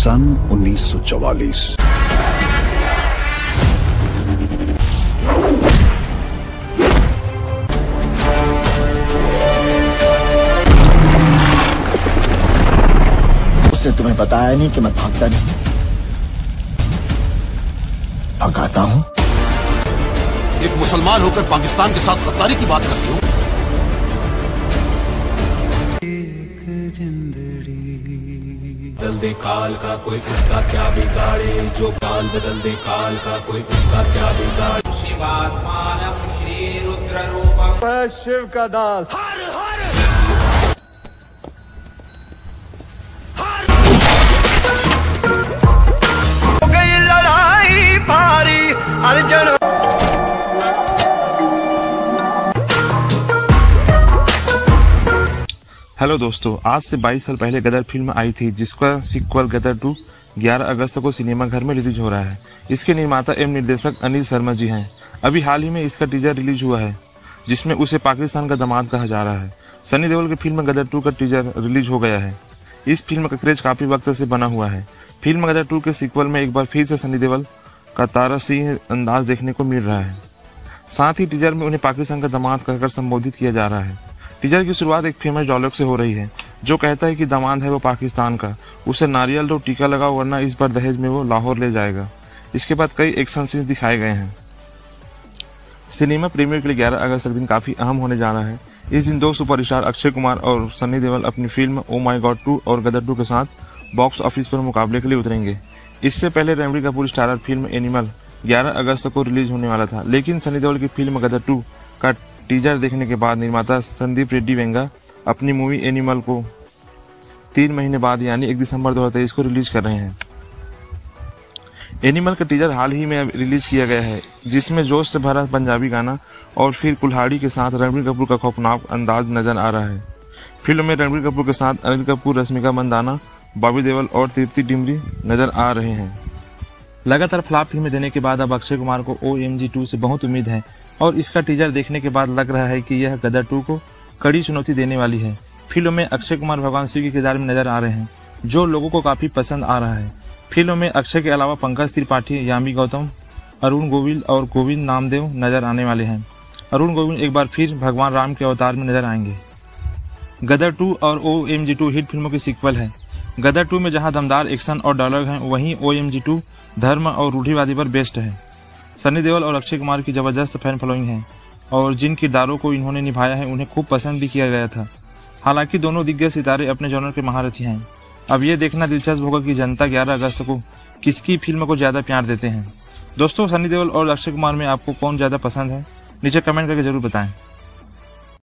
सन 1944। उसने तुम्हें बताया नहीं कि मैं भागता नहीं, भगाता हूं। एक मुसलमान होकर पाकिस्तान के साथ गद्दारी की बात करते हो। एक जिंदड़ी बदल दे काल का कोई उसका क्या बिगाड़े, जो काल बदल दे काल का कोई उसका क्या बिगाड़े। शिवात्मानम श्री रुद्र रूपम, शिव का दास। हो गई लड़ाई भारी अर्जुन। हेलो दोस्तों, आज से 22 साल पहले गदर फिल्म आई थी जिसका सीक्वल गदर 2 11 अगस्त को सिनेमाघर में रिलीज हो रहा है। इसके निर्माता एवं निर्देशक अनिल शर्मा जी हैं। अभी हाल ही में इसका टीजर रिलीज हुआ है जिसमें उसे पाकिस्तान का दामाद कहा जा रहा है। सनी देओल की फिल्म गदर 2 का टीजर रिलीज हो गया है। इस फिल्म का क्रेज काफी वक्त से बना हुआ है। फिल्म गदर 2 के सीक्वल में एक बार फिर से सनी देओल का तारासी अंदाज देखने को मिल रहा है। साथ ही टीजर में उन्हें पाकिस्तान का दामाद कहकर संबोधित किया जा रहा है। टीजर की शुरुआत एक फेमस डायलॉग से हो रही है जो कहता है कि दामाद है वो पाकिस्तान का, उसे नारियल दो टीका लगाओ वरना इस बार दहेज में वो लाहौर ले जाएगा। इसके बाद कई एक्शन सीन्स दिखाए गए हैं। सिनेमा प्रीमियर के लिए 11 अगस्त तक दिन काफी अहम होने जा रहा है। इस दिन दो सुपरस्टार अक्षय कुमार और सनी देओल अपनी फिल्म ओ माई गॉड 2 और गदर 2 के साथ बॉक्स ऑफिस पर मुकाबले के लिए उतरेंगे। इससे पहले Ranbir Kapoor starrer film animal 11 अगस्त को रिलीज होने वाला था, लेकिन सनी देओल की फिल्म गदर 2 का टीजर देखने के बाद निर्माता संदीप रेड्डी वेंगा अपनी मूवी एनिमल को 3 महीने बाद यानी 1 दिसंबर 2023 को रिलीज कर रहे हैं। एनिमल का टीजर हाल ही में रिलीज किया गया है जिसमें जोश से भरा पंजाबी गाना और फिर कुल्हाड़ी के साथ रणबीर कपूर का खौफनाक अंदाज नजर आ रहा है। फिल्म में रणबीर कपूर के साथ अनिल कपूर, रश्मिका मंदाना, बॉबी देओल और तृप्ति डिमरी नजर आ रहे हैं। लगातार फ्लॉप फिल्में देने के बाद अब अक्षय कुमार को OMG 2 से बहुत उम्मीद है और इसका टीजर देखने के बाद लग रहा है कि यह गदर 2 को कड़ी चुनौती देने वाली है। फिल्म में अक्षय कुमार भगवान शिव के किरदार में नजर आ रहे हैं जो लोगों को काफी पसंद आ रहा है। फिल्म में अक्षय के अलावा पंकज त्रिपाठी, यामी गौतम, अरुण गोविल और गोविंद नामदेव नजर आने वाले हैं। अरुण गोविल एक बार फिर भगवान राम के अवतार में नजर आएंगे। गदर 2 और OMG 2 हिट फिल्मों की सीक्वल है। गदर 2 में जहां दमदार एक्शन और डायलॉग हैं, वहीं OMG 2 धर्म और रूढ़िवादी पर बेस्ड है। सनी देओल और अक्षय कुमार की जबरदस्त फैन फॉलोइंग है और जिन किरदारों को इन्होंने निभाया है उन्हें खूब पसंद भी किया गया था। हालांकि दोनों दिग्गज सितारे अपने जॉनर के महारथी हैं। अब ये देखना दिलचस्प होगा कि जनता 11 अगस्त को किसकी फिल्म को ज्यादा प्यार देते हैं। दोस्तों, सनी देओल और अक्षय कुमार में आपको कौन ज्यादा पसंद है नीचे कमेंट करके जरूर बताएं।